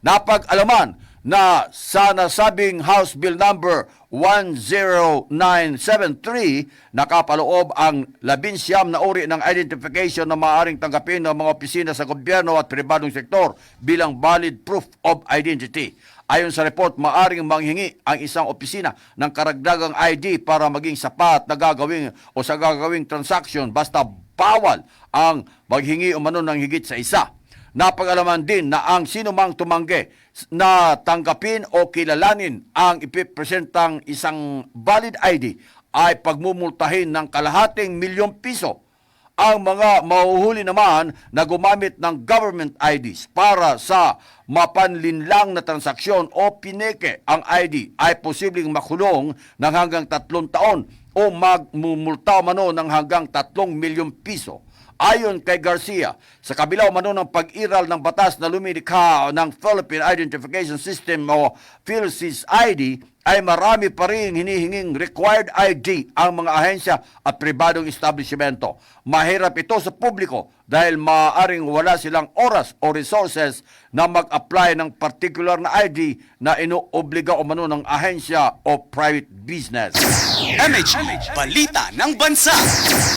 Napag-alaman na sa nasabing House Bill number 10973 nakapaloob ang 19 na uri ng identification na maaaring tanggapin ng mga opisina sa gobyerno at pribadong sektor bilang valid proof of identity. Ayon sa report, maaaring manghingi ang isang opisina ng karagdagang ID para maging sapat na gagawing transaction, basta bawal ang maghingi umano ng higit sa isa. Napag-alaman din na ang sinumang tumanggi na tanggapin o kilalanin ang ipipresentang isang valid ID ay pagmumultahin ng ₱250,000. Ang mga mahuhuli naman na gumamit ng government IDs para sa mapanlinlang na transaksyon o pineke ang ID ay posibleng makulong ng hanggang 3 taon o magmumulta mano ng hanggang ₱3,000,000. Ayon kay Garcia, sa kabila umano ng pag-iral ng batas na lumilikha ng Philippine Identification System o PhilSys ID, ay marami pa rin hinihinging required ID ang mga ahensya at pribadong establishmento. Mahirap ito sa publiko dahil maaaring wala silang oras o resources na mag-apply ng particular na ID na inuobliga umano ng ahensya o private business. MH Balita ng Bansa.